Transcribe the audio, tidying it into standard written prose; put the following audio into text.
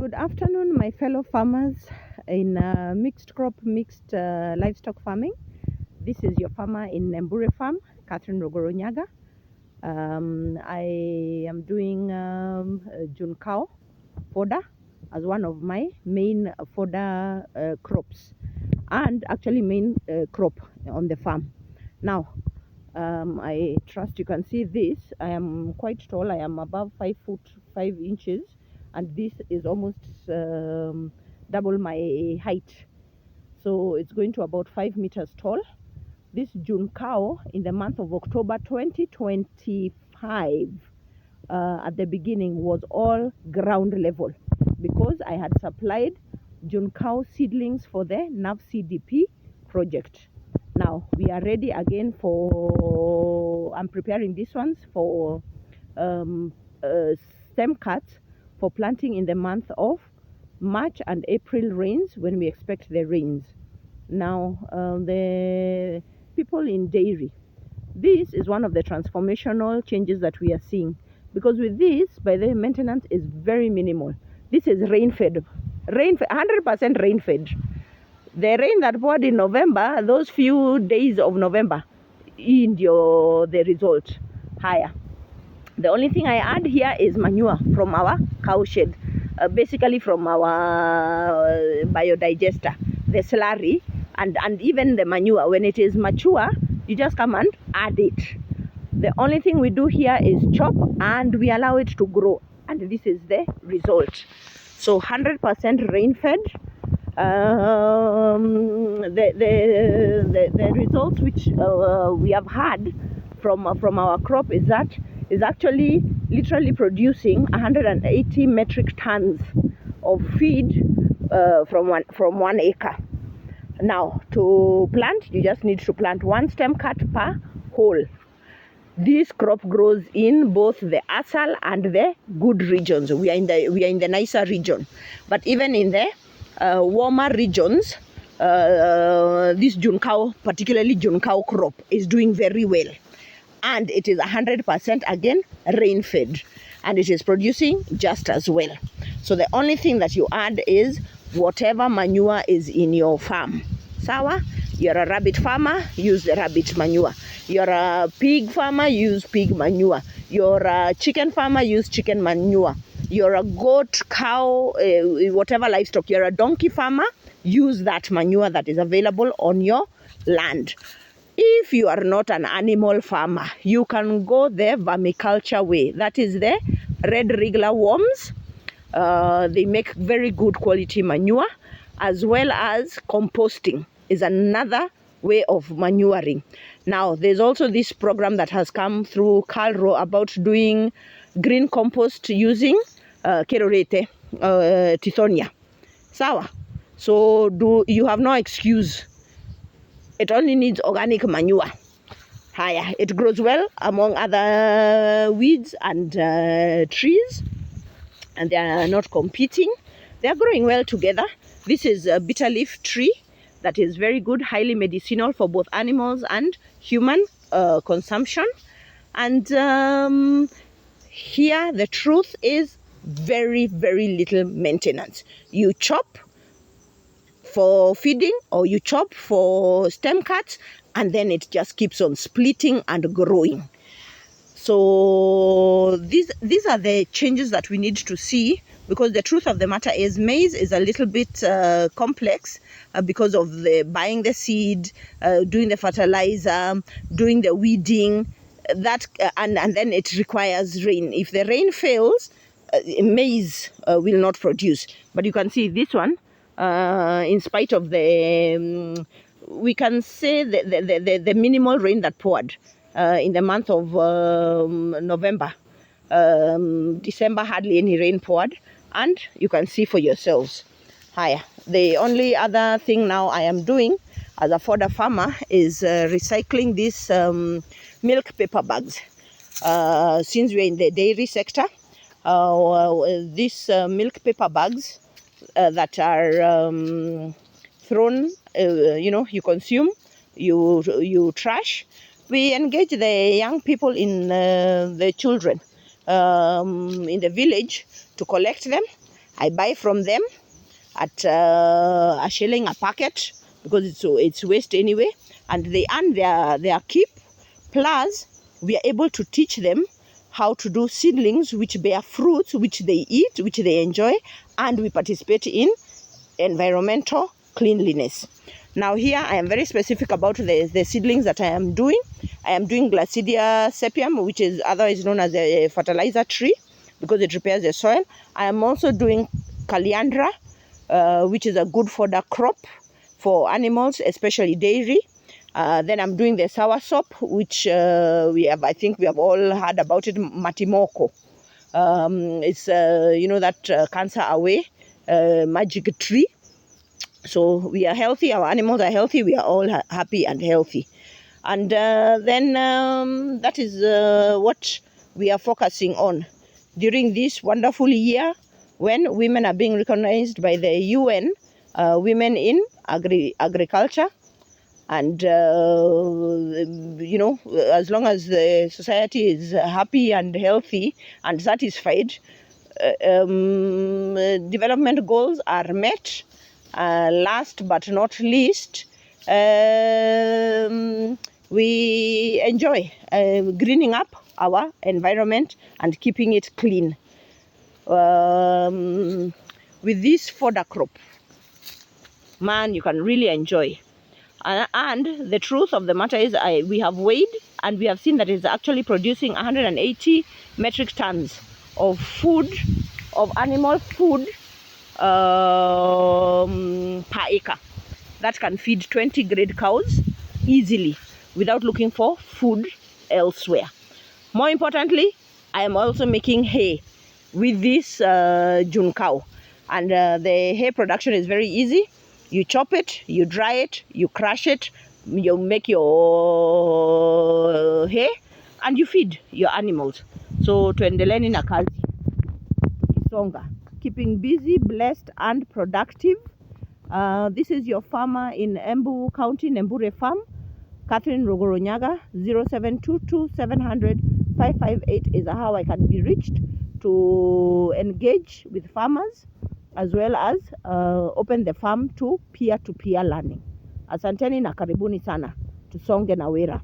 Good afternoon, my fellow farmers in mixed crop, mixed livestock farming. This is your farmer in Nembure farm, Catherine Rogoronyaga. I am doing Junkao fodder as one of my main fodder crops, and actually main crop on the farm. Now, I trust you can see this. I am quite tall. I am above 5 foot 5 inches, and this is almost double my height. So it's going to about 5 meters tall. This June cow in the month of October 2025 at the beginning was all ground level because I had supplied June cow seedlings for the NAV CDP project. Now we are ready again for, I'm preparing these ones for stem cuts for planting in the month of March and April rains, when we expect the rains. Now the people in dairy, this is one of the transformational changes that we are seeing, because with this, by the way, maintenance is very minimal. This is rain fed, 100% rain fed. The rain that poured in November, those few days of November, the result higher. The only thing I add here is manure from our cow shed, basically from our biodigester, the slurry, and even the manure. When it is mature, you just come and add it. The only thing we do here is chop, and we allow it to grow, and this is the result. So 100% rain fed. The results which we have had from our crop is that is actually literally producing 180 metric tons of feed from one acre. Now, to plant, you just need to plant one stem cut per hole. This crop grows in both the ASAL and the good regions. We are in the nicer region, but even in the warmer regions, this Junkao, particularly Junkao crop, is doing very well, and it is 100% again rain fed, and it is producing just as well. So the only thing that you add is whatever manure is in your farm. Sawa? You're a rabbit farmer, use the rabbit manure. You're a pig farmer, use pig manure. You're a chicken farmer, use chicken manure. You're a goat, cow, whatever livestock. You're a donkey farmer, use that manure that is available on your land. If you are not an animal farmer, you can go the vermiculture way. That is the red regular worms. They make very good quality manure, as well as composting is another way of manuring. Now, there's also this program that has come through Calro about doing green compost using kerorete, tithonia. Sawa. So you have no excuse. It only needs organic manure. Higher. It grows well among other weeds and trees, and they are not competing. They are growing well together. This is a bitter leaf tree that is very good, highly medicinal for both animals and human consumption. And here the truth is very, very little maintenance. You chop for feeding, or you chop for stem cuts, and then it just keeps on splitting and growing. So these are the changes that we need to see, because the truth of the matter is maize is a little bit complex because of the buying the seed, doing the fertilizer, doing the weeding, and then it requires rain. If the rain fails, maize will not produce. But you can see this one, in spite of the we can say the minimal rain that poured in the month of November. December hardly any rain poured, and you can see for yourselves. Higher. The only other thing now I am doing as a fodder farmer is recycling these milk paper bags. Since we're in the dairy sector, these milk paper bags that are thrown, you consume, you trash. We engage the young people in the children in the village to collect them, I buy from them at a shilling a packet because it's waste anyway, and they earn their keep. Plus, we are able to teach them how to do seedlings which bear fruits, which they eat, which they enjoy, and we participate in environmental cleanliness. Now here I am very specific about the seedlings that I am doing. I am doing Glacidia sepium, which is otherwise known as a fertilizer tree because it repairs the soil. I am also doing Caliandra, which is a good fodder crop for animals, especially dairy. Then I'm doing the soursop, which I think we have all heard about it, Matimoko. It's that cancer away magic tree. So we are healthy, our animals are healthy, we are all happy and healthy. And then that is what we are focusing on during this wonderful year when women are being recognized by the UN, Women in Agriculture. And as long as the society is happy and healthy and satisfied, development goals are met. Last but not least, we enjoy greening up our environment and keeping it clean. With this fodder crop, man, you can really enjoy. And the truth of the matter is we have weighed and we have seen that it's actually producing 180 metric tons of food, of animal food per acre. That can feed 20 grade cows easily without looking for food elsewhere. More importantly, I am also making hay with this June cow. And the hay production is very easy. You chop it, you dry it, you crush it, you make your hay, and you feed your animals. So tuendeleni na kazi, tukisonga, keeping busy, blessed, and productive. This is your farmer in Embu County, Nembure Farm, Catherine Rogoronyaga. 0722 700 558 is how I can be reached to engage with farmers, as well as open the farm to peer-to-peer learning. Asanteni na karibuni sana, tusonge na wera.